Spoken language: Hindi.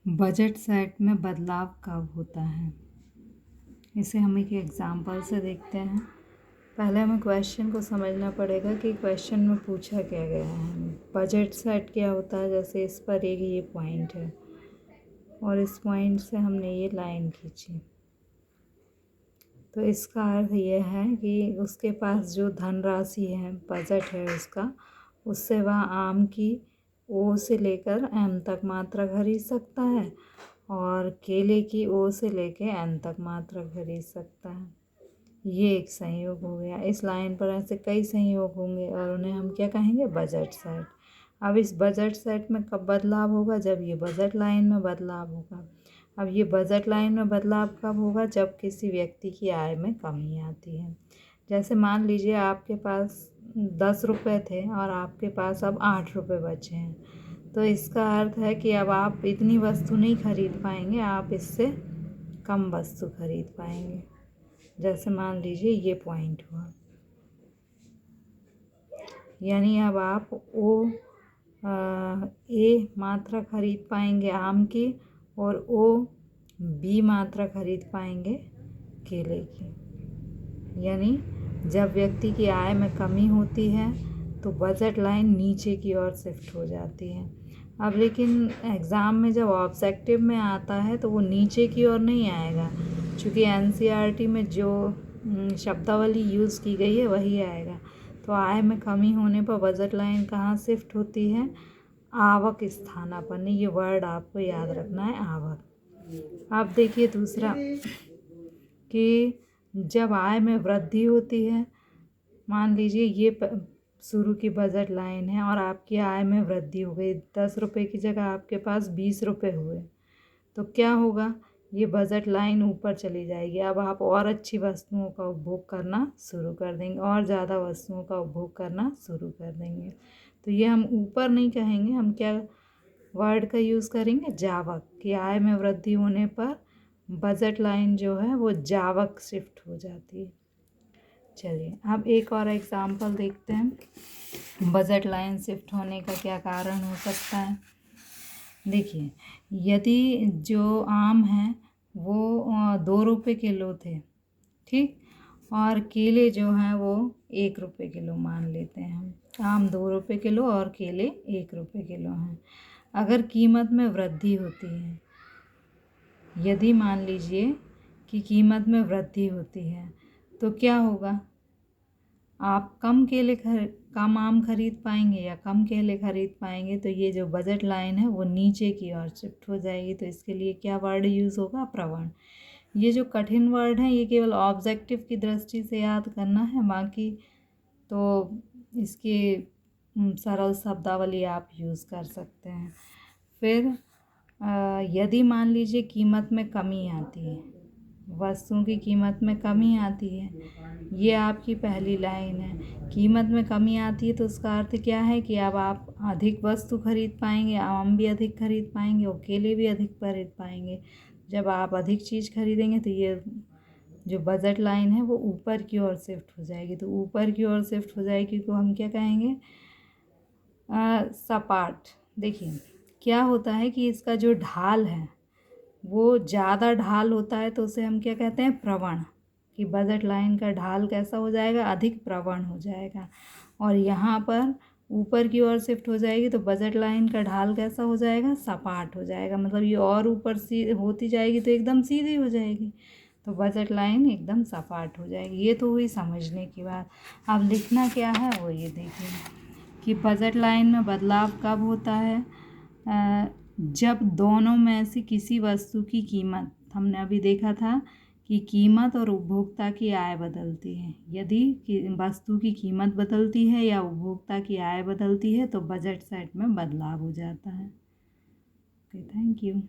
बजट सेट में बदलाव कब होता है? इसे हम एक एग्जाम्पल से देखते हैं। पहले हमें क्वेश्चन को समझना पड़ेगा कि क्वेश्चन में पूछा क्या गया है। बजट सेट क्या होता है, जैसे इस पर एक ये पॉइंट है और इस पॉइंट से हमने ये लाइन खींची, तो इसका अर्थ ये है कि उसके पास जो धनराशि है, बजट है उसका, उससे वह आम की ओ से लेकर एम तक मात्रा खरीद सकता है और केले की ओ से लेकर एन तक मात्रा खरीद सकता है। ये एक संयोग हो गया। इस लाइन पर ऐसे कई संयोग होंगे और उन्हें हम क्या कहेंगे? Budget set. अब इस बजट सेट में कब बदलाव होगा? जब ये बजट लाइन में बदलाव होगा। अब ये बजट लाइन में बदलाव कब होगा? जब किसी व्यक्ति की आय में कमी आती है। जैसे मान लीजिए आपके पास 10 रुपये थे और आपके पास अब 8 रुपये बचे हैं, तो इसका अर्थ है कि अब आप इतनी वस्तु नहीं खरीद पाएंगे, आप इससे कम वस्तु खरीद पाएंगे। जैसे मान लीजिए ये पॉइंट हुआ, यानी अब आप ए मात्रा खरीद पाएंगे आम की और ओ बी मात्रा खरीद पाएंगे केले की। यानी जब व्यक्ति की आय में कमी होती है तो बजट लाइन नीचे की ओर शिफ्ट हो जाती है। अब लेकिन एग्ज़ाम में जब ऑब्जेक्टिव में आता है तो वो नीचे की ओर नहीं आएगा, क्योंकि एनसीईआरटी में जो शब्दावली यूज़ की गई है वही आएगा। तो आय में कमी होने पर बजट लाइन कहाँ शिफ्ट होती है? आवक स्थानापन्न। ये वर्ड आपको याद रखना है, आवक। अब देखिए दूसरा कि जब आय में वृद्धि होती है, मान लीजिए ये शुरू की बजट लाइन है और आपकी आय में वृद्धि हो गई, 10 रुपये की जगह आपके पास 20 रुपये हुए, तो क्या होगा? ये बजट लाइन ऊपर चली जाएगी। अब आप और अच्छी वस्तुओं का उपभोग करना शुरू कर देंगे, और ज़्यादा वस्तुओं का उपभोग करना शुरू कर देंगे। तो ये हम ऊपर नहीं कहेंगे, हम क्या वर्ड का यूज़ करेंगे? जावक। कि आय में वृद्धि होने पर बजट लाइन जो है वो जावक शिफ्ट हो जाती है। चलिए अब एक और एग्जाम्पल देखते हैं, बजट लाइन शिफ्ट होने का क्या कारण हो सकता है। देखिए, यदि जो आम हैं वो 2 रुपये किलो थे, ठीक, और केले जो हैं वो 1 रुपये किलो मान लेते हैं हम। आम 2 रुपये किलो और केले 1 रुपये किलो हैं। अगर कीमत में वृद्धि होती है, यदि मान लीजिए कि कीमत में वृद्धि होती है, तो क्या होगा? आप कम आम खरीद पाएंगे या कम केले खरीद पाएंगे, तो ये जो बजट लाइन है वो नीचे की ओर शिफ्ट हो जाएगी। तो इसके लिए क्या वर्ड यूज़ होगा? प्रवण। ये जो कठिन वर्ड है ये केवल ऑब्जेक्टिव की दृष्टि से याद करना है, बाकी तो इसकी सरल शब्दावली आप यूज़ कर सकते हैं। फिर यदि मान लीजिए कीमत में कमी आती है, वस्तुओं की कीमत में कमी आती है, ये आपकी पहली लाइन है। कीमत में कमी आती है तो उसका अर्थ क्या है कि अब आप अधिक वस्तु खरीद पाएंगे, आम भी अधिक खरीद पाएंगे और केले भी अधिक खरीद पाएंगे। जब आप अधिक चीज़ खरीदेंगे तो ये जो बजट लाइन है वो ऊपर की ओर शिफ्ट हो जाएगी। तो ऊपर की ओर शिफ्ट हो जाएगी तो हम क्या कहेंगे? सपाट। देखिए क्या होता है कि इसका जो ढाल है वो ज़्यादा ढाल होता है, तो उसे हम क्या कहते हैं? प्रवण। कि बजट लाइन का ढाल कैसा हो जाएगा? अधिक प्रवण हो जाएगा। और यहाँ पर ऊपर की ओर शिफ्ट हो जाएगी तो बजट लाइन का ढाल कैसा हो जाएगा? सपाट हो जाएगा। मतलब ये और ऊपर होती जाएगी तो एकदम सीधी हो जाएगी, तो बजट लाइन एकदम सपाट हो जाएगी। ये तो हुई समझने की बात। अब लिखना क्या है वो ये देखिए कि बजट लाइन में बदलाव कब होता है? जब दोनों में से किसी वस्तु की कीमत, हमने अभी देखा था कि कीमत और उपभोक्ता की आय बदलती है। यदि वस्तु की कीमत बदलती है या उपभोक्ता की आय बदलती है तो बजट सेट में बदलाव हो जाता है। Okay, thank you.